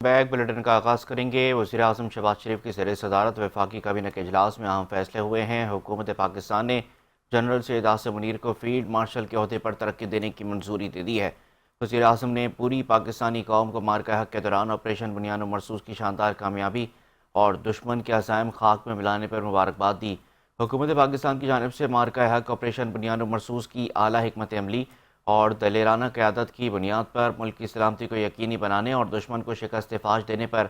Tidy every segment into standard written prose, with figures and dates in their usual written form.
Back bulletin کا آغاز کریں گے۔ وزیر اعظم شہباز شریف کی زیر صدارت وفاقی کابینہ کے اجلاس میں اہم فیصلے ہوئے ہیں۔ حکومت پاکستان نے جنرل سید عاصم منیر کو فیلڈ مارشل کے عہدے پر ترقی دینے کی منظوری دے دی ہے۔ وزیر اعظم نے پوری پاکستانی قوم کو مارکہ حق کے دوران آپریشن بنیان مرصوص کی شاندار کامیابی اور دشمن کے عزائم خاک میں ملانے پر مبارکباد دی۔ حکومت پاکستان کی جانب سے مارکہ حق آپریشن بنیان مرصوص کی اعلیٰ حکمت عملی اور دلیرانہ قیادت کی بنیاد پر ملک کی سلامتی کو یقینی بنانے اور دشمن کو شکست فاش دینے پر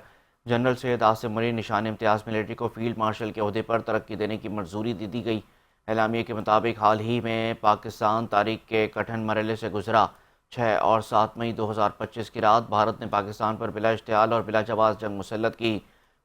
جنرل سید عاصم منیر نشان امتیاز ملٹری کو فیلڈ مارشل کے عہدے پر ترقی دینے کی منظوری دے دی گئی۔ اعلامیے کے مطابق حال ہی میں پاکستان تاریخ کے کٹھن مرحلے سے گزرا۔ 6 اور 7 مئی 2025 کی رات بھارت نے پاکستان پر بلا اشتعال اور بلا جواز جنگ مسلط کی۔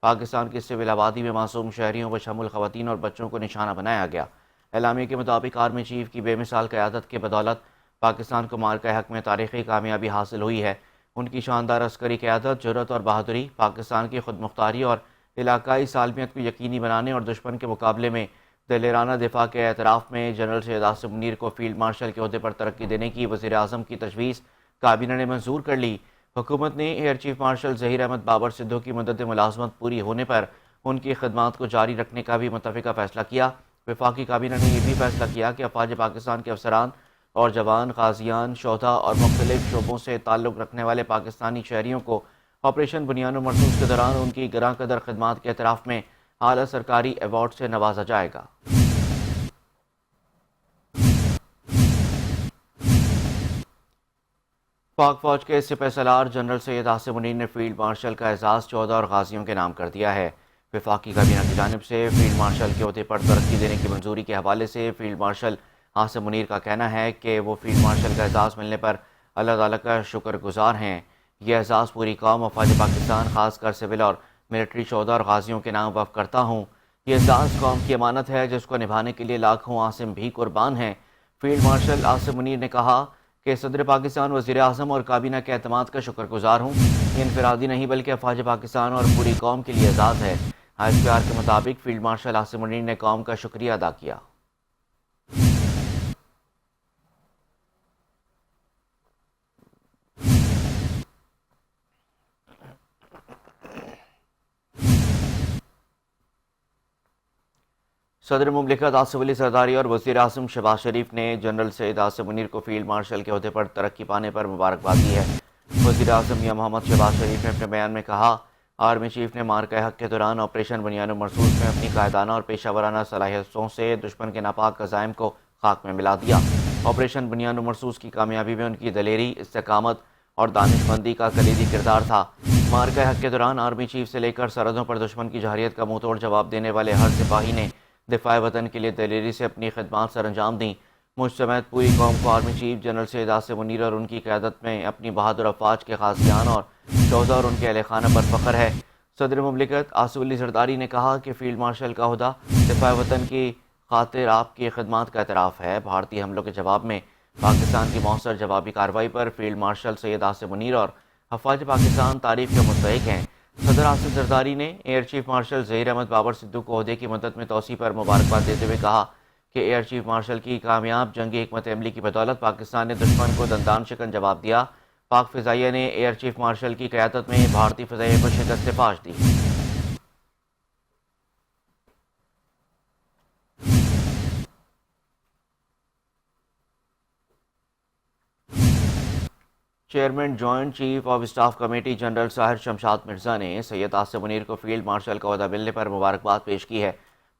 پاکستان کی سول آبادی میں معصوم شہریوں بشمول خواتین اور بچوں کو نشانہ بنایا گیا۔ اعلامیے کے مطابق آرمی چیف کی بے مثال قیادت کی بدولت پاکستان کو مارکہ حق میں تاریخی کامیابی حاصل ہوئی ہے۔ ان کی شاندار عسکری قیادت، جرأت اور بہادری پاکستان کی خود مختاری اور علاقائی سالمیت کو یقینی بنانے اور دشمن کے مقابلے میں دلیرانہ دفاع کے اعتراف میں جنرل سید عاصم منیر کو فیلڈ مارشل کے عہدے پر ترقی دینے کی وزیر اعظم کی تجویز کابینہ نے منظور کر لی۔ حکومت نے air chief marshal Zaheer Ahmed Babar Sidhu کی مدت ملازمت پوری ہونے پر ان کی خدمات کو جاری رکھنے کا بھی متفقہ فیصلہ کیا۔ وفاقی کابینہ نے یہ بھی فیصلہ کیا کہ افواج پاکستان کے افسران اور جوان، غازیان، شہدا اور مختلف شعبوں سے تعلق رکھنے والے پاکستانی شہریوں کو آپریشن بنیان مرصوص کے دوران ان کی گراں قدر خدمات کے اعتراف میں اعلیٰ سرکاری ایوارڈ سے نوازا جائے گا۔ پاک فوج کے سپہ سالار جنرل سید عاصم منیر نے فیلڈ مارشل کا اعزاز 14 اور غازیوں کے نام کر دیا ہے۔ وفاقی کابینہ کی جانب سے فیلڈ مارشل کے عہدے پر ترقی دینے کی منظوری کے حوالے سے فیلڈ مارشل عاصم منیر کا کہنا ہے کہ وہ فیلڈ مارشل کا اعزاز ملنے پر اللہ تعالیٰ کا شکر گزار ہیں۔ یہ اعزاز پوری قوم افواج پاکستان، خاص کر سول اور ملٹری شہدا اور غازیوں کے نام وقف کرتا ہوں۔ یہ اعزاز قوم کی امانت ہے جس کو نبھانے کے لیے لاکھوں عاصم بھی قربان ہیں۔ فیلڈ مارشل عاصم منیر نے کہا کہ صدر پاکستان، وزیر اعظم اور کابینہ کے اعتماد کا شکر گزار ہوں۔ یہ انفرادی نہیں بلکہ افواج پاکستان اور پوری قوم کے لیے اعزاز ہے۔ ISPR کے مطابق فیلڈ مارشل عاصم منیر نے قوم کا شکریہ ادا کیا۔ صدر مملکت آصف علی زرداری اور وزیر اعظم شہباز شریف نے جنرل سید عاصم منیر کو فیلڈ مارشل کے عہدے پر ترقی پانے پر مبارکباد دی ہے۔ وزیر اعظم میاں محمد شہباز شریف نے اپنے بیان میں کہا، آرمی چیف نے مارکہ حق کے دوران آپریشن بنیان مرصوص میں اپنی قائدانہ اور پیشہ ورانہ صلاحیتوں سے دشمن کے ناپاک عزائم کو خاک میں ملا دیا۔ آپریشن بنیان مرصوص کی کامیابی میں ان کی دلیری، استقامت اور دانش مندی کا کلیدی کردار تھا۔ مارکہ حق کے دوران آرمی چیف سے لے کر سرحدوں پر دشمن کی جارحیت کا منہ توڑ جواب دینے والے ہر سپاہی نے دفاع وطن کے لیے دلیری سے اپنی خدمات سر انجام دیں۔ مجھ سمیت پوری قوم کو army chief general Syed Asim Munir اور ان کی قیادت میں اپنی بہادر افواج کے غازیان اور شہدا اور ان کے اہل خانہ پر فخر ہے۔ صدر مملکت آصف علی زرداری نے کہا کہ فیلڈ مارشل کا عہدہ دفاع وطن کی خاطر آپ کی خدمات کا اعتراف ہے۔ بھارتی حملوں کے جواب میں پاکستان کی مؤثر جوابی کارروائی پر فیلڈ مارشل سید عاصم منیر اور افواج پاکستان تعریف کے مستحق ہیں۔ صدر آصف زرداری نے air chief marshal Zaheer Ahmed Babar Sidhu کو عہدے کی مدت میں توسیع پر مبارکباد دیتے ہوئے کہا کہ ایئر چیف مارشل کی کامیاب جنگی حکمت عملی کی بدولت پاکستان نے دشمن کو دندان شکن جواب دیا۔ پاک فضائیہ نے ایئر چیف مارشل کی قیادت میں بھارتی فضائیہ کو شکست فاش دی۔ Chairman joint chief of staff committee general Sahir Shamshad Mirza نے سید عاصم منیر کو فیلڈ مارشل کا عہدہ ملنے پر مبارکباد پیش کی ہے۔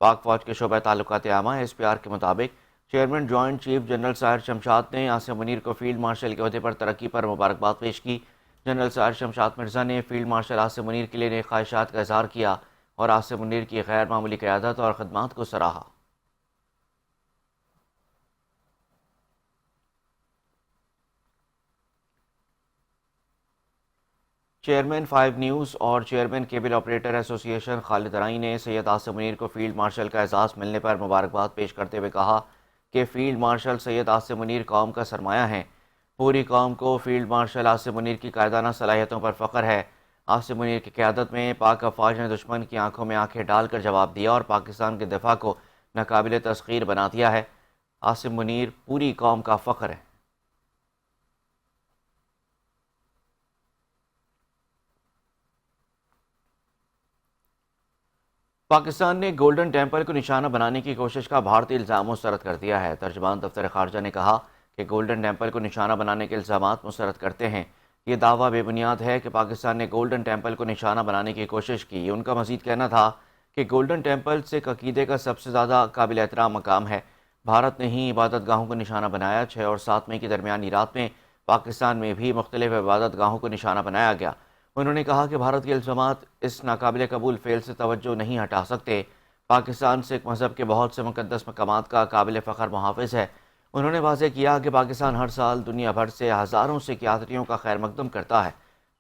پاک فوج کے شعبہ تعلقات عامہ SPR کے مطابق chairman joint chief general Sahir Shamshad نے عاصم منیر کو فیلڈ مارشل کے عہدے پر ترقی پر مبارکباد پیش کی۔ جنرل ساحر شمشاد مرزا نے فیلڈ مارشل عاصم منیر کے لیے نیک خواہشات کا اظہار کیا اور عاصم منیر کی غیر معمولی قیادت اور خدمات کو سراہا۔ چیئرمین 5 نیوز اور چیئرمین کیبل آپریٹر ایسوسی ایشن خالد رائی نے سید عاصم منیر کو فیلڈ مارشل کا اعزاز ملنے پر مبارکباد پیش کرتے ہوئے کہا کہ فیلڈ مارشل سید عاصم منیر قوم کا سرمایہ ہیں۔ پوری قوم کو فیلڈ مارشل عاصم منیر کی قائدانہ صلاحیتوں پر فخر ہے۔ عاصم منیر کی قیادت میں پاک افواج نے دشمن کی آنکھوں میں آنکھیں ڈال کر جواب دیا اور پاکستان کے دفاع کو ناقابل تسخیر بنا دیا ہے۔ عاصم منیر پوری قوم کا فخر ہے۔ پاکستان نے گولڈن ٹیمپل کو نشانہ بنانے کی کوشش کا بھارتی الزام مسترد کر دیا ہے۔ ترجمان دفتر خارجہ نے کہا کہ گولڈن ٹیمپل کو نشانہ بنانے کے الزامات مسترد کرتے ہیں۔ یہ دعویٰ بے بنیاد ہے کہ پاکستان نے گولڈن ٹیمپل کو نشانہ بنانے کی کوشش کی۔ ان کا مزید کہنا تھا کہ گولڈن ٹیمپل سکھ عقیدے کا سب سے زیادہ قابل احترام مقام ہے۔ بھارت نے ہی عبادت گاہوں کو نشانہ بنایا۔ 6 اور 7 مئی کی درمیانی رات میں پاکستان میں بھی مختلف عبادت گاہوں کو نشانہ بنایا گیا۔ انہوں نے کہا کہ بھارت کے الزامات اس ناقابل قبول فعل سے توجہ نہیں ہٹا سکتے۔ پاکستان سکھ مذہب کے بہت سے مقدس مقامات کا قابل فخر محافظ ہے۔ انہوں نے واضح کیا کہ پاکستان ہر سال دنیا بھر سے ہزاروں سکھ یاتریوں کا خیر مقدم کرتا ہے۔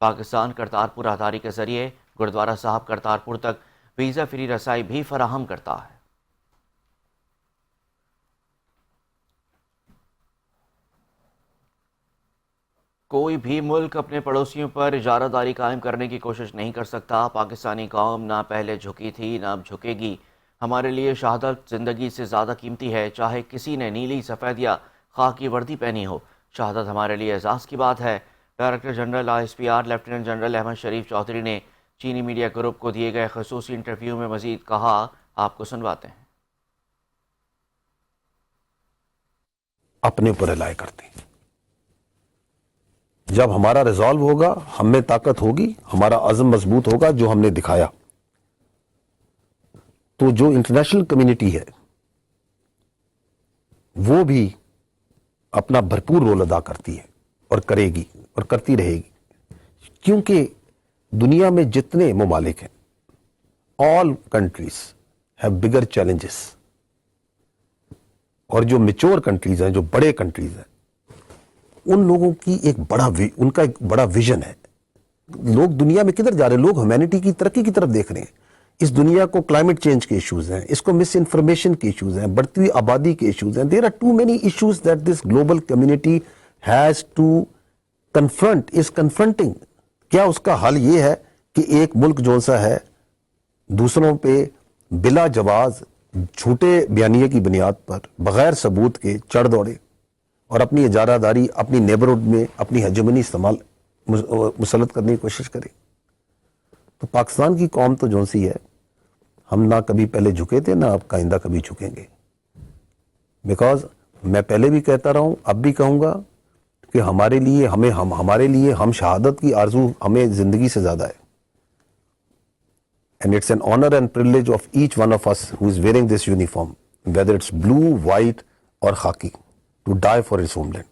پاکستان کرتارپور اتھارٹی کے ذریعے گردوارہ صاحب کرتارپور تک ویزا فری رسائی بھی فراہم کرتا ہے۔ کوئی بھی ملک اپنے پڑوسیوں پر اجارہ داری قائم کرنے کی کوشش نہیں کر سکتا۔ پاکستانی قوم نہ پہلے جھکی تھی نہ اب جھکے گی۔ ہمارے لیے شہادت زندگی سے زیادہ قیمتی ہے، چاہے کسی نے نیلی سفید یا خاکی وردی پہنی ہو۔ شہادت ہمارے لیے اعزاز کی بات ہے۔ Director general ISPR lieutenant general Ahmed Sharif Chaudhry نے چینی میڈیا گروپ کو دیے گئے خصوصی انٹرویو میں مزید کہا، آپ کو سنواتے ہیں۔ اپنے اوپر رلائی کرتے ہیں۔ جب ہمارا ریزالو ہوگا، ہم میں طاقت ہوگی، ہمارا عزم مضبوط ہوگا جو ہم نے دکھایا، تو جو انٹرنیشنل کمیونٹی ہے وہ بھی اپنا بھرپور رول ادا کرتی ہے اور کرے گی اور کرتی رہے گی، کیونکہ دنیا میں جتنے ممالک ہیں، all countries have bigger challenges, اور جو میچور کنٹریز ہیں، جو بڑے کنٹریز ہیں، ان لوگوں کی ان کا ایک بڑا ویژن ہے۔ لوگ دنیا میں کدھر جا رہے ہیں؟ لوگ ہیومینٹی کی ترقی کی طرف دیکھ رہے ہیں۔ اس دنیا کو کلائمیٹ چینج کے ایشوز ہیں، اس کو مس انفارمیشن کے ایشوز ہیں، بڑھتی ہوئی آبادی کے ایشوز ہیں۔ There are too many issues that this global community has to confront, is confronting. کیا اس کا حل یہ ہے کہ ایک ملک جو سا ہے دوسروں پہ بلا جواز جھوٹے بیانیے کی بنیاد پر بغیر ثبوت کے چڑھ دوڑے اور اپنی اجارہ داری اپنی نیبرہڈ میں اپنی ہیجمنی استعمال مسلط کرنے کی کوشش کرے؟ تو پاکستان کی قوم تو جو سی ہے، ہم نہ کبھی پہلے جھکے تھے نہ اب آئندہ کبھی جھکیں گے، بیکاز میں پہلے بھی کہتا رہا ہوں، اب بھی کہوں گا کہ ہمارے لیے ہم شہادت کی آرزو ہمیں زندگی سے زیادہ ہے، and it's an honor and privilege of each one of us who is wearing this uniform, whether it's blue, white or khaki, to die for his homeland.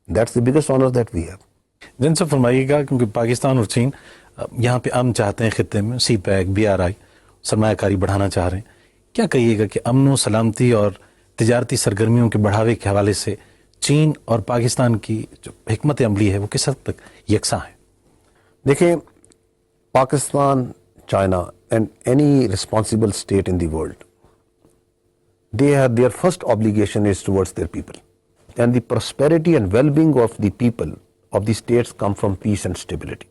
That's the biggest honor that we have. جن سے فرمائیے گا، کیونکہ پاکستان اور چین یہاں پہ امن چاہتے ہیں، خطے میں سی پیک BRI سرمایہ کاری بڑھانا چاہ رہے ہیں، کیا کہیے گا کہ امن و سلامتی اور تجارتی سرگرمیوں کے بڑھاوے کے حوالے سے چین اور پاکستان کی جو حکمت عملی ہے وہ کس حد تک یکساں ہے؟ دیکھیں، Pakistan, China and any responsible state in the world, their first obligation is towards their people, and the prosperity and well-being of the people of the states come from peace and stability.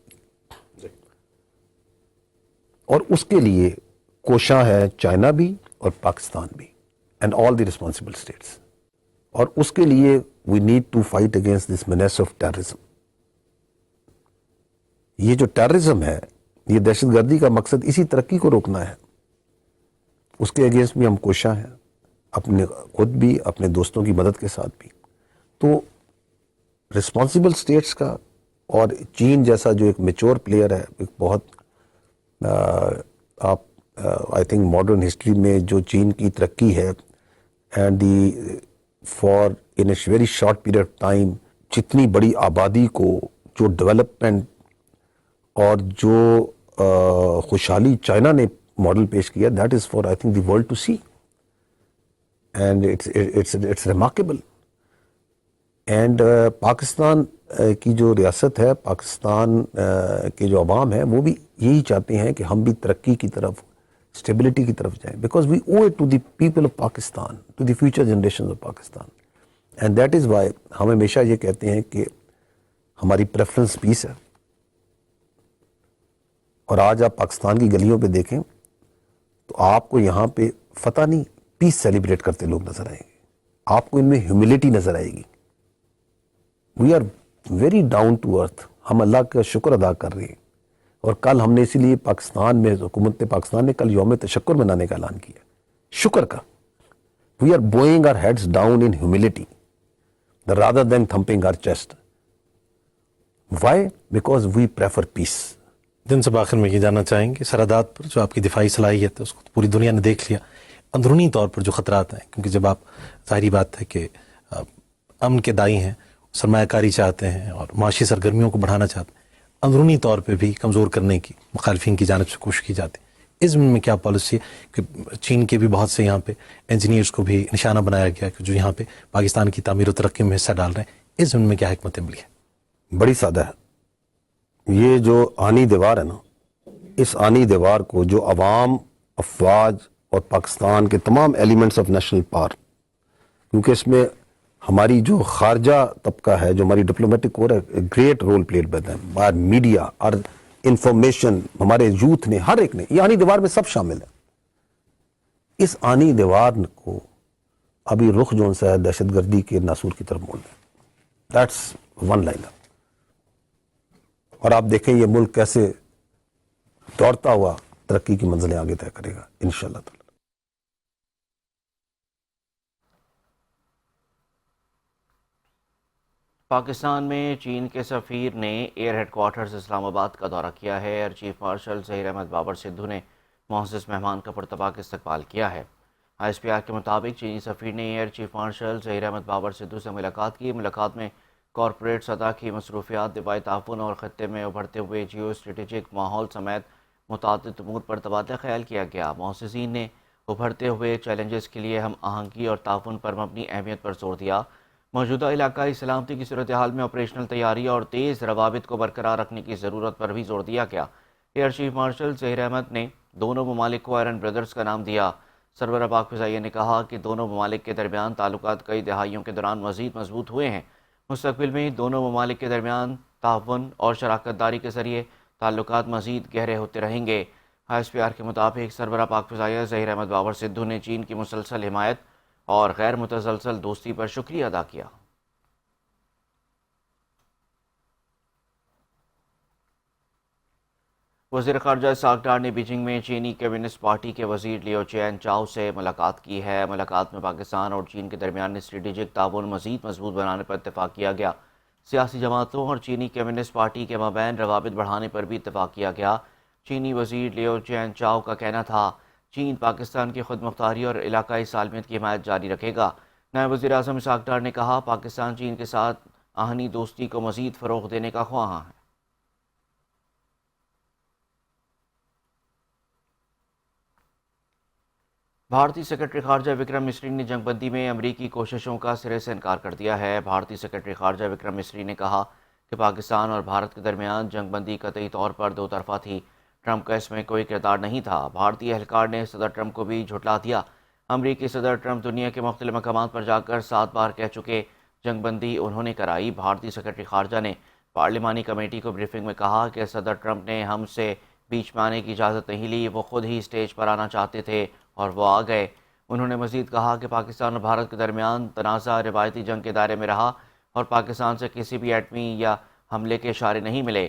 اور اس کے لیے کوشاں ہے China بھی اور پاکستان بھی and all the responsible states. اور اس کے لیے we need to fight against this menace of terrorism. یہ جو ٹیررزم ہے، یہ دہشت گردی کا مقصد اسی ترقی کو روکنا ہے، اس کے اگینسٹ بھی ہم کوشاں ہیں، اپنے خود بھی، اپنے دوستوں کی مدد کے ساتھ بھی۔ تو رسپانسبل سٹیٹس کا، اور چین جیسا جو ایک میچور پلیئر ہے، ایک بہت آپ آئی تھنک ماڈرن ہسٹری میں جو چین کی ترقی ہے، and the for in a very short period of time جتنی بڑی آبادی کو جو ڈیولپمنٹ اور جو خوشحالی چائنا نے ماڈل پیش کیا، that is for I think the world to see, and it's remarkable. And Pakistan کی جو ریاست ہے، پاکستان کے جو عوام ہیں، وہ بھی یہی چاہتے ہیں کہ ہم بھی ترقی کی طرف، اسٹیبلٹی کی طرف جائیں، because we owe it to the people of Pakistan, to the future generation of Pakistan, and that is why ہم ہمیشہ یہ کہتے ہیں کہ ہماری پریفرنس پیس ہے۔ اور آج آپ پاکستان کی گلیوں پہ دیکھیں تو آپ کو یہاں پہ فتح نہیں، پیس سیلیبریٹ کرتے لوگ نظر آئیں گے، آپ کو ان میں ہیوملٹی نظر آئے گی۔ We are very down to earth, ہم اللہ کا شکر ادا کر رہے ہیں، اور کل ہم نے اسی لیے پاکستان میں حکومت پاکستان نے کل یوم تشکر منانے کا اعلان کیا، شکر کا. We are bowing our heads down in humility rather than thumping our chest. Why? Because we prefer peace. دن سے آخر میں یہ جاننا چاہیں گے سرحدات پر جو آپ کی دفاعی صلاحیت ہے اس کو پوری دنیا نے دیکھ لیا، اندرونی طور پر جو خطرات ہیں، کیونکہ جب آپ ظاہری بات ہے کہ امن کے دائی ہیں، سرمایہ کاری چاہتے ہیں اور معاشی سرگرمیوں کو بڑھانا چاہتے ہیں، اندرونی طور پہ بھی کمزور کرنے کی مخالفین کی جانب سے کوشش کی جاتی ہے. اس ضمن میں کیا پالیسی ہے کہ چین کے بھی بہت سے یہاں پہ انجینئرز کو بھی نشانہ بنایا گیا کہ جو یہاں پہ پاکستان کی تعمیر و ترقی میں حصہ ڈال رہے ہیں، اس ضمن میں کیا حکمت عملی ہے؟ بڑی سادہ ہے. یہ جو آنی دیوار ہے نا، اس آنی دیوار کو جو عوام، افواج اور پاکستان کے تمام ایلیمنٹس آف نیشنل پاور، کیونکہ اس میں ہماری جو خارجہ طبقہ ہے، جو ہماری ڈپلومیٹک کور ہے، great role played by them, by media اور انفارمیشن، ہمارے یوتھ نے، ہر ایک نے، یہ آنی دیوار میں سب شامل ہے. اس آنی دیوار کو ابھی رخ جون سا ہے دہشت گردی کے ناسور کی طرف موڑ دیں. That's one line. اور آپ دیکھیں یہ ملک کیسے دوڑتا ہوا ترقی کی منزلیں آگے طے کرے گا انشاءاللہ تعالی. پاکستان میں چین کے سفیر نے ایئر ہیڈ کوارٹرز اسلام آباد کا دورہ کیا ہے. Air chief marshal Zaheer Ahmed Babar Sidhu نے معزز مہمان کا پرتپاک استقبال کیا ہے. ISPR کے مطابق چینی سفیر نے air chief marshal Zaheer Ahmed Babar Sidhu سے ملاقات کی. ملاقات میں کارپوریٹ سطح کی مصروفیات، دفاعی تعاون اور خطے میں ابھرتے ہوئے جیو اسٹریٹجک ماحول سمیت متعدد امور پر تبادلہ خیال کیا گیا. معززین نے ابھرتے ہوئے چیلنجز کے لیے ہم آہنگی اور تعاون پر مبنی اہمیت پر زور دیا. موجودہ علاقائی سلامتی کی صورتحال میں آپریشنل تیاری اور تیز روابط کو برقرار رکھنے کی ضرورت پر بھی زور دیا گیا. Air chief marshal Zaheer Ahmed نے دونوں ممالک کو آئرن بردرز کا نام دیا. سربراہ پاک فضائیہ نے کہا کہ دونوں ممالک کے درمیان تعلقات کئی دہائیوں کے دوران مزید مضبوط ہوئے ہیں. مستقبل میں دونوں ممالک کے درمیان تعاون اور شراکت داری کے ذریعے تعلقات مزید گہرے ہوتے رہیں گے. ISPR کے مطابق سربراہ پاک فضائیہ ظہیر احمد بابر سدھو نے چین کی مسلسل حمایت اور غیر متزلزل دوستی پر شکریہ ادا کیا. وزیر خارجہ اسحاق ڈار نے بیجنگ میں چینی کمیونسٹ پارٹی کے وزیر لیو چین چاؤ سے ملاقات کی ہے. ملاقات میں پاکستان اور چین کے درمیان اسٹریٹجک تعاون مزید مضبوط بنانے پر اتفاق کیا گیا. سیاسی جماعتوں اور چینی کمیونسٹ پارٹی کے مابین روابط بڑھانے پر بھی اتفاق کیا گیا. چینی وزیر لیو چین چاؤ کا کہنا تھا چین پاکستان کی خود مختاری اور علاقائی سالمیت کی حمایت جاری رکھے گا. نائب وزیر اعظم اسحاق ڈار نے کہا پاکستان چین کے ساتھ آہنی دوستی کو مزید فروغ دینے کا خواہاں ہے. بھارتی سیکرٹری خارجہ وکرم مسری نے جنگ بندی میں امریکی کوششوں کا سرے سے انکار کر دیا ہے. بھارتی سیکرٹری خارجہ وکرم مسری نے کہا کہ پاکستان اور بھارت کے درمیان جنگ بندی قطعی طور پر دو طرفہ تھی. ٹرمپ کا اس میں کوئی کردار نہیں تھا. بھارتی اہلکار نے صدر ٹرمپ کو بھی جھٹلا دیا. امریکی صدر ٹرمپ دنیا کے مختلف مقامات پر جا کر 7 بار کہہ چکے جنگ بندی انہوں نے کرائی. بھارتی سیکرٹری خارجہ نے پارلیمانی کمیٹی کو بریفنگ میں کہا کہ صدر ٹرمپ نے ہم سے بیچ میں آنے کی اجازت نہیں لی، وہ خود ہی اسٹیج پر آنا چاہتے تھے اور وہ آ گئے. انہوں نے مزید کہا کہ پاکستان اور بھارت کے درمیان تنازع روایتی جنگ کے دائرے میں رہا اور پاکستان سے کسی بھی ایٹمی یا حملے کے اشارے نہیں ملے.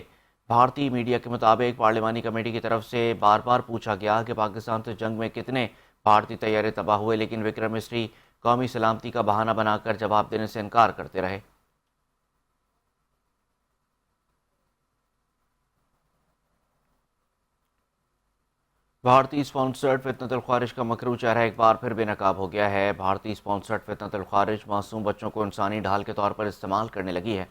بھارتی میڈیا کے مطابق پارلیمانی کمیٹی کی طرف سے بار بار پوچھا گیا کہ پاکستان سے جنگ میں کتنے بھارتی طیارے تباہ ہوئے، لیکن وکرم مسری قومی سلامتی کا بہانہ بنا کر جواب دینے سے انکار کرتے رہے. بھارتی اسپانسرڈ فتنۃ الخوارج کا مکرو چہرہ ایک بار پھر بے نقاب ہو گیا ہے. بھارتی اسپانسرڈ فتنۃ الخوارج معصوم بچوں کو انسانی ڈھال کے طور پر استعمال کرنے لگی ہے.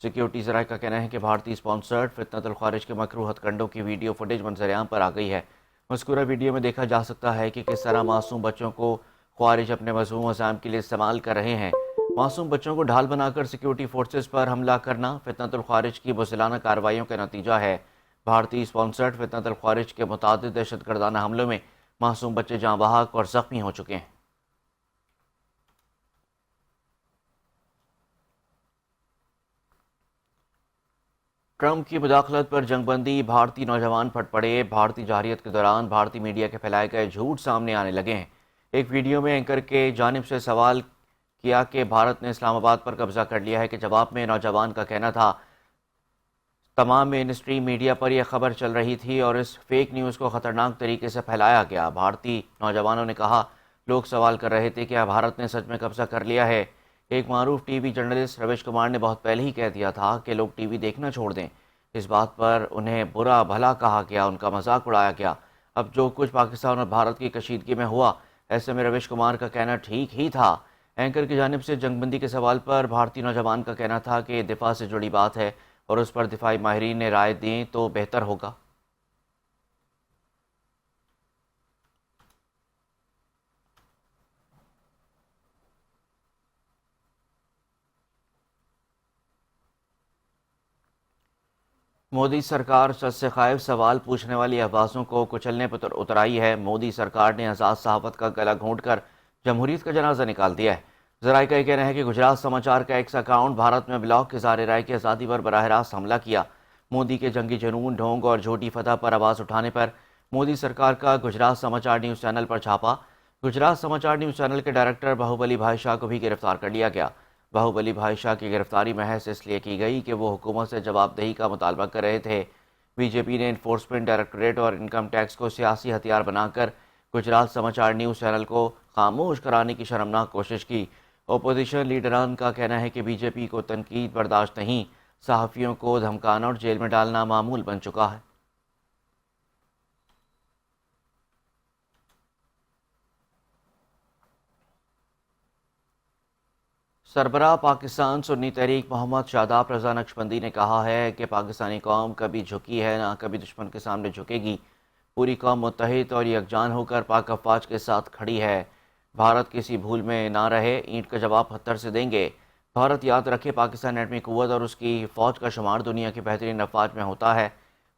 سیکیورٹی ذرائع کا کہنا ہے کہ بھارتی اسپانسرڈ فتنۃ الخوارج کے مکرو ہتھ کنڈوں کی ویڈیو فوٹیج منظر عام پر آ گئی ہے. مذکورہ ویڈیو میں دیکھا جا سکتا ہے کہ کس طرح معصوم بچوں کو خوارج اپنے مذموم عزائم کے لیے استعمال کر رہے ہیں. معصوم بچوں کو ڈھال بنا کر سیکیورٹی فورسز پر حملہ کرنا فتنۃ الخوارج کی بزدلانہ کارروائیوں کا نتیجہ ہے. بھارتی اسپانسرڈ فتنۃ الخوارج کے متعدد دہشت گردانہ حملوں میں معصوم بچے جاں بحق اور زخمی ہو چکے ہیں. ٹرمپ کی مداخلت پر جنگ بندی، بھارتی نوجوان پھٹ پڑے. بھارتی جارحیت کے دوران بھارتی میڈیا کے پھیلائے گئے جھوٹ سامنے آنے لگے ہیں. ایک ویڈیو میں اینکر کے جانب سے سوال کیا کہ بھارت نے اسلام آباد پر قبضہ کر لیا ہے کے جواب میں نوجوان کا کہنا تھا تمام مین اسٹریم میڈیا پر یہ خبر چل رہی تھی اور اس فیک نیوز کو خطرناک طریقے سے پھیلایا گیا۔ بھارتی نوجوانوں نے کہا، لوگ سوال کر رہے تھے کیا بھارت نے سچ میں قبضہ کر لیا ہے۔ ایک معروف T V journalist Ravish Kumar نے بہت پہلے ہی کہہ دیا تھا کہ لوگ ٹی وی دیکھنا چھوڑ دیں۔ اس بات پر انہیں برا بھلا کہا گیا، ان کا مذاق اڑایا گیا۔ اب جو کچھ پاکستان اور بھارت کی کشیدگی میں ہوا، ایسے میں رویش کمار کا کہنا ٹھیک ہی تھا۔ اینکر کی جانب سے جنگ بندی کے سوال پر بھارتی نوجوان کا کہنا تھا کہ یہ دفاع سے جڑی بات ہے اور اس پر دفاعی ماہرین نے رائے دیں تو بہتر ہوگا۔ مودی سرکار سچ سے خائف، سوال پوچھنے والی آوازوں کو کچلنے پر اتر آئی ہے۔ مودی سرکار نے آزاد صحافت کا گلا گھونٹ کر جمہوریت کا جنازہ نکال دیا ہے۔ ذرائع کا یہ کہنا ہے کہ گجرات سماچار کا ایکس اکاؤنٹ بھارت میں بلاک کے اظہار رائے کی آزادی پر براہ راست حملہ کیا۔ مودی کے جنگی جنون، ڈھونگ اور جھوٹی فتح پر آواز اٹھانے پر مودی سرکار کا گجرات سماچار نیوز چینل پر چھاپا۔ گجرات سماچار نیوز چینل کے ڈائریکٹر باہوبلی بھائی شاہ کو بھی گرفتار کر لیا گیا۔ باہوبلی بھائی شاہ کی گرفتاری محض اس لیے کی گئی کہ وہ حکومت سے جواب دہی کا مطالبہ کر رہے تھے۔ بی جے پی نے انفورسمنٹ ڈائریکٹوریٹ اور انکم ٹیکس کو سیاسی ہتھیار بنا کر گجرات سماچار نیوز چینل کو خاموش کرانے کی شرمناک کوشش کی۔ اپوزیشن لیڈران کا کہنا ہے کہ بی جے پی کو تنقید برداشت نہیں، صحافیوں کو دھمکانا اور جیل میں ڈالنا معمول بن چکا ہے۔ سربراہ پاکستان سنی تحریک محمد شاداب رضا نقشبندی نے کہا ہے کہ پاکستانی قوم کبھی جھکی ہے نہ کبھی دشمن کے سامنے جھکے گی۔ پوری قوم متحد اور یکجان ہو کر پاک افواج کے ساتھ کھڑی ہے۔ بھارت کسی بھول میں نہ رہے، اینٹ کا جواب پتھر سے دیں گے۔ بھارت یاد رکھے، پاکستان ایٹمی قوت اور اس کی فوج کا شمار دنیا کی بہترین افواج میں ہوتا ہے۔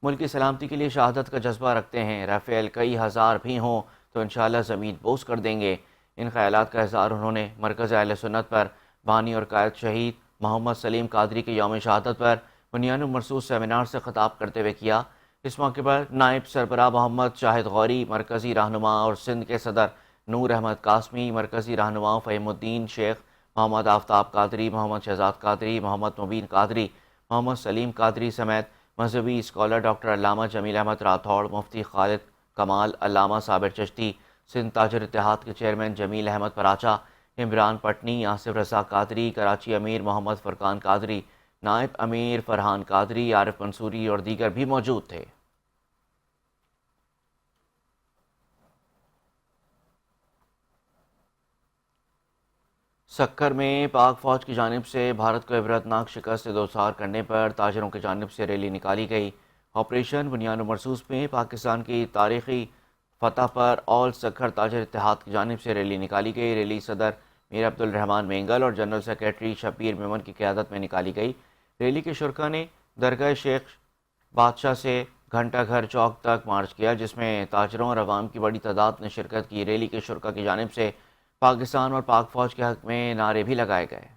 ملک کی سلامتی کے لیے شہادت کا جذبہ رکھتے ہیں۔ رافیل کئی ہزار بھی ہوں تو انشاءاللہ زمین بوس کر دیں گے۔ ان خیالات کا اظہار انہوں نے مرکز اہل سنت پر بانی اور قائد شہید محمد سلیم قادری کے یوم شہادت پر بنیان مرصوص سیمینار سے خطاب کرتے ہوئے کیا۔ اس موقع پر نائب سربراہ محمد شاہد غوری، مرکزی رہنما اور سندھ کے صدر نور احمد قاسمی، مرکزی رہنما فہیم الدین شیخ، محمد آفتاب قادری، محمد شہزاد قادری، محمد مبین قادری، محمد سلیم قادری سمیت مذہبی اسکالر ڈاکٹر علامہ جمیل احمد راتھوڑ، مفتی خالد کمال، علامہ صابر چشتی، سندھ تاجر اتحاد کے چیئرمین جمیل احمد پراچا، عمران پٹنی، آصف رضا قادری، کراچی امیر محمد فرقان قادری، نائب امیر فرحان قادری، عارف منصوری اور دیگر بھی موجود تھے۔ سکھر میں پاک فوج کی جانب سے بھارت کو عبرتناک شکست سے دوچار کرنے پر تاجروں کی جانب سے ریلی نکالی گئی۔ آپریشن بنیان مرصوص میں پاکستان کی تاریخی فتح پر آل سکھر تاجر اتحاد کی جانب سے ریلی نکالی گئی۔ ریلی صدر میر عبد الرحمان مینگل اور جنرل سیکریٹری شبیر میمن کی قیادت میں نکالی گئی۔ ریلی کے شرکاء نے درگاہ شیخ بادشاہ سے گھنٹہ گھر چوک تک مارچ کیا، جس میں تاجروں اور عوام کی بڑی تعداد نے شرکت کی۔ ریلی کے شرکاء کی جانب سے پاکستان اور پاک فوج کے حق میں نعرے بھی لگائے گئے۔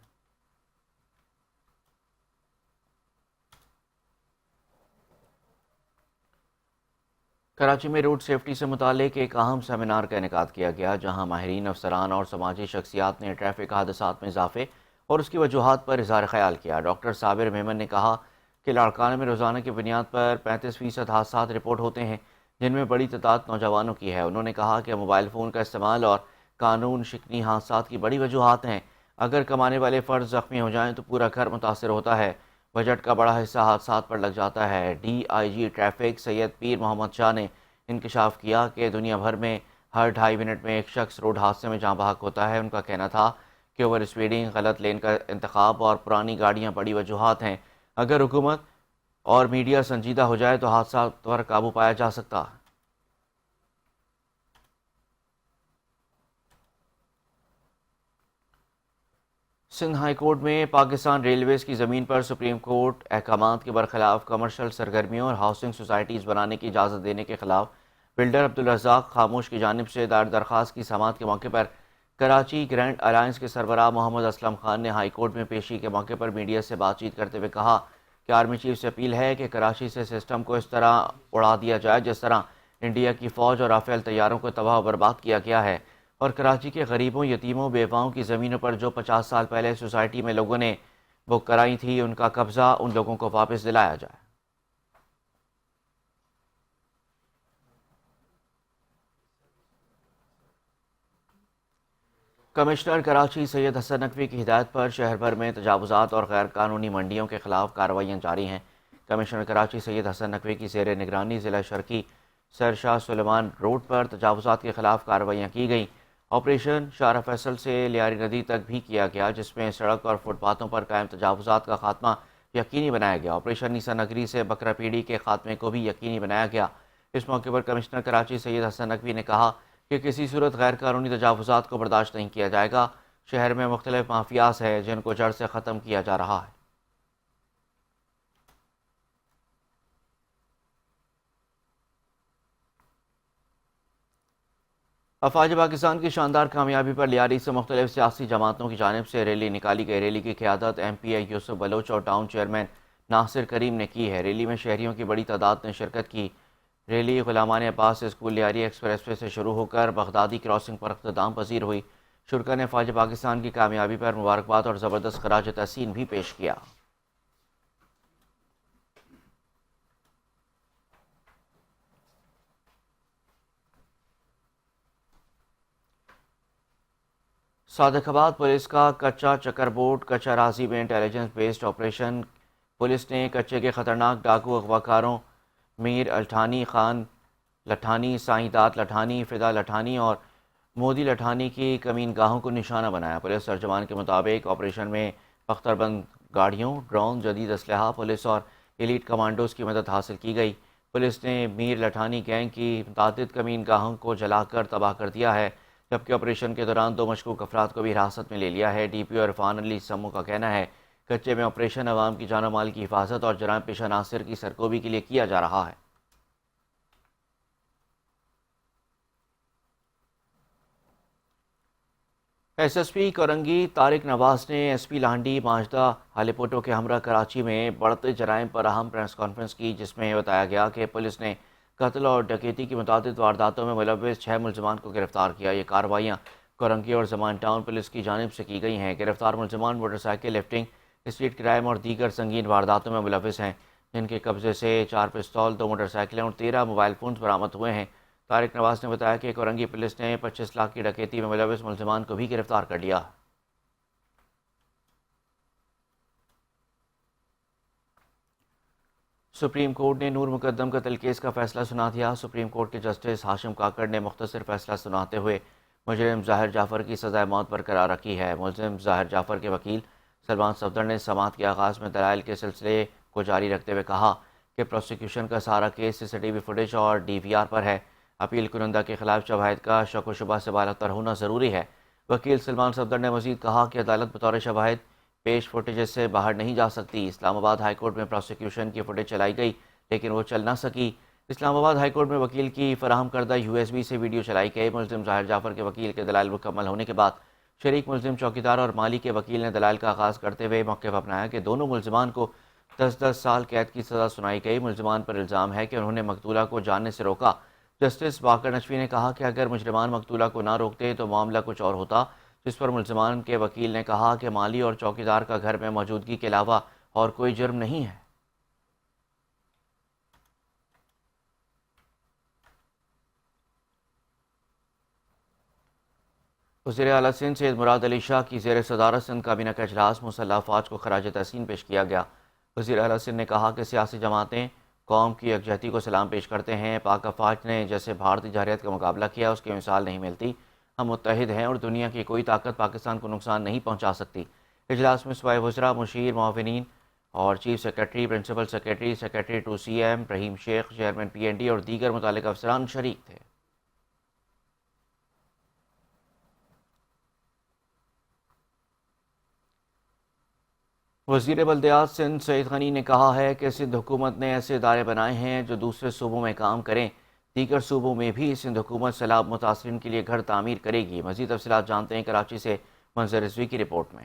کراچی میں روڈ سیفٹی سے متعلق ایک اہم سیمینار کا انعقاد کیا گیا، جہاں ماہرین، افسران اور سماجی شخصیات نے ٹریفک حادثات میں اضافے اور اس کی وجوہات پر اظہار خیال کیا۔ ڈاکٹر صابر میمن نے کہا کہ لاڑکانہ میں روزانہ کی بنیاد پر 35% حادثات رپورٹ ہوتے ہیں، جن میں بڑی تعداد نوجوانوں کی ہے۔ انہوں نے کہا کہ موبائل فون کا استعمال اور قانون شکنی حادثات کی بڑی وجوہات ہیں۔ اگر کمانے والے فرد زخمی ہو جائیں تو پورا گھر متاثر ہوتا ہے۔ بجٹ کا بڑا حصہ حادثات پر لگ جاتا ہے۔ ڈی آئی جی ٹریفک سید پیر محمد شاہ نے انکشاف کیا کہ دنیا بھر میں ہر 2.5 منٹ میں ایک شخص روڈ حادثے میں جاں بحق ہوتا ہے۔ ان کا کہنا تھا کہ اوور اسپیڈنگ، غلط لین کا انتخاب اور پرانی گاڑیاں بڑی وجوہات ہیں۔ اگر حکومت اور میڈیا سنجیدہ ہو جائے تو حادثات پر قابو پایا جا سکتا ہے۔ سندھ ہائی کورٹ میں پاکستان ریلویز کی زمین پر سپریم کورٹ احکامات کے برخلاف کمرشل سرگرمیوں اور ہاؤسنگ سوسائٹیز بنانے کی اجازت دینے کے خلاف بلڈر عبدالرزاق خاموش کی جانب سے دائر درخواست کی سماعت کے موقع پر کراچی گرینڈ الائنس کے سربراہ محمد اسلم خان نے ہائی کورٹ میں پیشی کے موقع پر میڈیا سے بات چیت کرتے ہوئے کہا کہ آرمی چیف سے اپیل ہے کہ کراچی سے سسٹم کو اس طرح اڑا دیا جائے جس طرح انڈیا کی فوج اور رافیل طیاروں کو تباہ و برباد کیا گیا ہے، اور کراچی کے غریبوں، یتیموں، بیواؤں کی زمینوں پر جو 50 سال پہلے سوسائٹی میں لوگوں نے بک کرائی تھی، ان کا قبضہ ان لوگوں کو واپس دلایا جائے۔ کمشنر کراچی سید حسن نقوی کی ہدایت پر شہر بھر میں تجاوزات اور غیر قانونی منڈیوں کے خلاف کارروائیاں جاری ہیں۔ کمشنر کراچی سید حسن نقوی کی زیر نگرانی ضلع شرقی سر شاہ سلیمان روڈ پر تجاوزات کے خلاف کارروائیاں کی گئیں۔ آپریشن شارع فیصل سے لیاری ندی تک بھی کیا گیا، جس میں سڑک اور فٹ پاتھوں پر قائم تجاوزات کا خاتمہ یقینی بنایا گیا۔ آپریشن نیسا نگری سے بکرا پیڑی کے خاتمے کو بھی یقینی بنایا گیا۔ اس موقع پر کمشنر کراچی سید حسن نقوی نے کہا کہ کسی صورت غیر قانونی تجاوزات کو برداشت نہیں کیا جائے گا۔ شہر میں مختلف مافیاز ہیں جن کو جڑ سے ختم کیا جا رہا ہے۔ افواج پاکستان کی شاندار کامیابی پر لیاری سے مختلف سیاسی جماعتوں کی جانب سے ریلی نکالی گئی۔ ریلی کی قیادت ایم پی اے یوسف بلوچ اور ٹاؤن چیئرمین ناصر کریم نے کی ہے۔ ریلی میں شہریوں کی بڑی تعداد نے شرکت کی۔ ریلی غلامان عباس اسکول لیاری ایکسپریس وے سے شروع ہو کر بغدادی کراسنگ پر اختتام پذیر ہوئی۔ شرکا نے افواج پاکستان کی کامیابی پر مبارکباد اور زبردست خراج تحسین بھی پیش کیا۔ صادق آباد پولیس کا کچا چکر بورڈ کچا راضی میں انٹیلیجنس بیسڈ آپریشن۔ پولیس نے کچے کے خطرناک ڈاکو اغواکاروں میر الٹھانی، خان لٹھانی، سائیں داد لٹھانی، فدا لٹھانی اور مودی لٹھانی کی کمین گاہوں کو نشانہ بنایا۔ پولیس ترجمان کے مطابق آپریشن میں اختربند گاڑیوں، ڈرون، جدید اسلحہ، پولیس اور ایلیٹ کمانڈوز کی مدد حاصل کی گئی۔ پولیس نے میر لٹھانی گینگ کی متعدد کمین گاہوں کو جلا کر تباہ کر دیا ہے، جبکہ آپریشن کے دوران 2 مشکوک افراد کو بھی حراست میں لے لیا ہے۔ ڈی پی او عرفان علی سمو کا کہنا ہے کچے میں آپریشن عوام کی جان و مال کی حفاظت اور جرائم پیشہ عناصر کی سرکوبی کے لیے کیا جا رہا ہے۔ S S P Korangi Tariq Nawaz نے ایس پی لانڈی ماجدہ ہالی پوٹو کے ہمراہ کراچی میں بڑھتے جرائم پر اہم پریس کانفرنس کی، جس میں بتایا گیا کہ پولیس نے قتل اور ڈکیتی کی متعدد وارداتوں میں ملوث 6 ملزمان کو گرفتار کیا۔ یہ کارروائیاں کورنگی اور زمان ٹاؤن پولیس کی جانب سے کی گئی ہیں۔ گرفتار ملزمان motor cycle lifting, street crime اور دیگر سنگین وارداتوں میں ملوث ہیں، جن کے قبضے سے 4 پستول، 2 موٹر سائیکلیں اور 13 موبائل فونز برآمد ہوئے ہیں۔ طارق نواز نے بتایا کہ کورنگی پولیس نے 25 لاکھ کی ڈکیتی میں ملوث ملزمان کو بھی گرفتار کر لیا۔ سپریم کورٹ نے نور مقدم قتل کیس کا فیصلہ سنا دیا۔ سپریم کورٹ کے جسٹس ہاشم کاکڑ نے مختصر فیصلہ سناتے ہوئے مجرم ظاہر جعفر کی سزائے موت برقرار رکھی ہے۔ ملزم ظاہر جعفر کے وکیل سلمان صفدر نے سماعت کے آغاز میں دلائل کے سلسلے کو جاری رکھتے ہوئے کہا کہ پروسیکیوشن کا سارا کیس سی سی ٹی وی فوٹیج اور ڈی وی آر پر ہے۔ اپیل کنندہ کے خلاف شواہد کا شک و شبہ سے بالاتر ہونا ضروری ہے۔ وکیل سلمان صفدر نے مزید کہا کہ عدالت بطور شواہد پیش فوٹیجز سے باہر نہیں جا سکتی۔ اسلام آباد ہائی کورٹ میں پروسیکیوشن کی فوٹیج چلائی گئی لیکن وہ چل نہ سکی۔ اسلام آباد ہائی کورٹ میں وکیل کی فراہم کردہ یو ایس بی سے ویڈیو چلائی گئی۔ ملزم ظاہر جعفر کے وکیل کے دلائل مکمل ہونے کے بعد شریک ملزم چوکیدار اور مالی کے وکیل نے دلائل کا آغاز کرتے ہوئے موقف اپنایا کہ دونوں ملزمان کو 10 سال قید کی سزا سنائی گئی۔ ملزمان پر الزام ہے کہ انہوں نے مقتولہ کو جاننے سے روکا۔ جسٹس باقر نشوی نے کہا کہ اگر مجرمان مقتولہ کو نہ روکتے تو معاملہ کچھ اور ہوتا، جس پر ملزمان کے وکیل نے کہا کہ مالی اور چوکیدار کا گھر میں موجودگی کے علاوہ اور کوئی جرم نہیں ہے۔ وزیر اعلیٰ سندھ سید مراد علی شاہ کی زیر صدارت سندھ کابینہ کا اجلاس مسلح افواج کو خراج تحسین پیش کیا گیا۔ وزیر اعلیٰ سندھ نے کہا کہ سیاسی جماعتیں قوم کی یکجہتی کو سلام پیش کرتے ہیں۔ پاک افواج نے جیسے بھارتی جارحیت کا مقابلہ کیا، اس کی مثال نہیں ملتی۔ ہم متحد ہیں اور دنیا کی کوئی طاقت پاکستان کو نقصان نہیں پہنچا سکتی۔ اجلاس میں صوبائی وزراء، مشیر، معاونین اور chief secretary, principal secretary, secretary to C M, Rahim Sheikh, chairman P N D اور دیگر متعلقہ افسران شریک تھے۔ وزیر بلدیات سندھ سعید غنی نے کہا ہے کہ سندھ حکومت نے ایسے ادارے بنائے ہیں جو دوسرے صوبوں میں کام کریں۔ دیگر صوبوں میں بھی سندھ حکومت سیلاب متاثرین کے لیے گھر تعمیر کرے گی۔ مزید تفصیلات جانتے ہیں کراچی سے منظر رضوی کی رپورٹ میں۔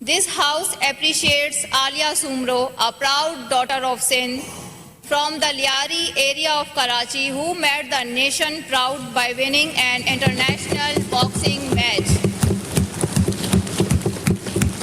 This house appreciates Alia Sumro, a proud daughter of Sindh, from the Liari area of Karachi, who made the nation proud by winning an international boxing match.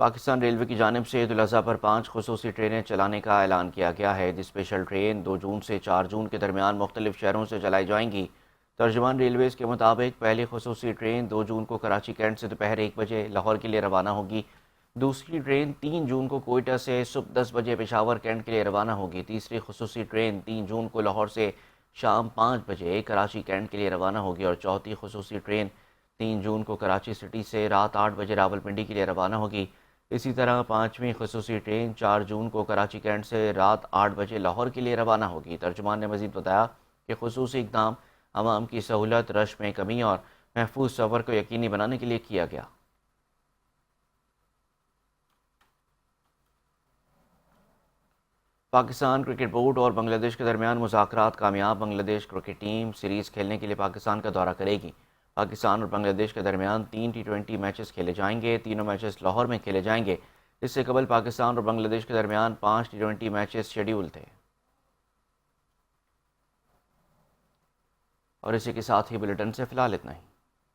Pakistan railway کی جانب سے عید الاضحیٰ پر 5 خصوصی ٹرینیں چلانے کا اعلان کیا گیا ہے۔ دی اسپیشل ٹرین 2 جون سے 4 جون کے درمیان مختلف شہروں سے چلائی جائیں گی۔ ترجمان ریلویز کے مطابق پہلی خصوصی ٹرین 2 جون کو کراچی کینٹ سے دوپہر 1 بجے لاہور کے لیے روانہ ہوگی۔ دوسری ٹرین 3 جون کو کوئٹہ سے صبح 10 بجے پشاور کینٹ کے لیے روانہ ہوگی۔ تیسری خصوصی ٹرین 3 جون کو لاہور سے شام 5 بجے کراچی کینٹ کے لیے روانہ ہوگی اور چوتھی خصوصی ٹرین 3 جون کو کراچی سٹی سے رات 8 بجے راولپنڈی کے لیے روانہ ہوگی۔ اسی طرح 5ویں خصوصی ٹرین 4 جون کو کراچی کینٹ سے رات 8 بجے لاہور کے لیے روانہ ہوگی۔ ترجمان نے مزید بتایا کہ خصوصی اقدام عوام کی سہولت، رش میں کمی اور محفوظ سفر کو یقینی بنانے کے لیے کیا گیا۔ پاکستان کرکٹ بورڈ اور بنگلہ دیش کے درمیان مذاکرات کامیاب۔ بنگلہ دیش کرکٹ ٹیم سیریز کھیلنے کے لیے پاکستان کا دورہ کرے گی۔ پاکستان اور بنگلہ دیش کے درمیان 3 T20 میچز کھیلے جائیں گے۔ تینوں میچز لاہور میں کھیلے جائیں گے۔ اس سے قبل پاکستان اور بنگلہ دیش کے درمیان 5 T20 میچز شیڈیول تھے۔ اور اسی کے ساتھ ہی بلیٹن سے فی الحال اتنا ہی۔